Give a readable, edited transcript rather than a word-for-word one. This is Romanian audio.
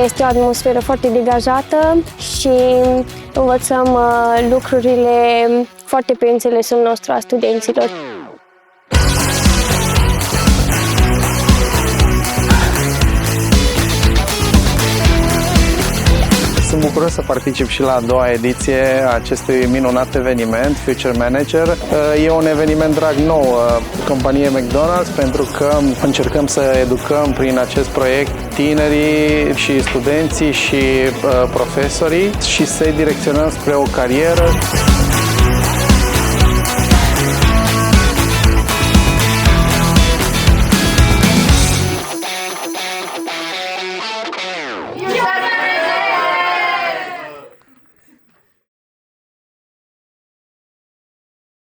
Este o atmosferă foarte degajată și învățăm lucrurile foarte pe înțelesul nostru a studenților. Sunt bucuros să particip și la a doua ediție a acestui minunat eveniment, Future Manager. E un eveniment drag nou companiei McDonald's pentru că încercăm să educăm prin acest proiect tinerii și studenții și profesorii și să-i direcționăm spre o carieră.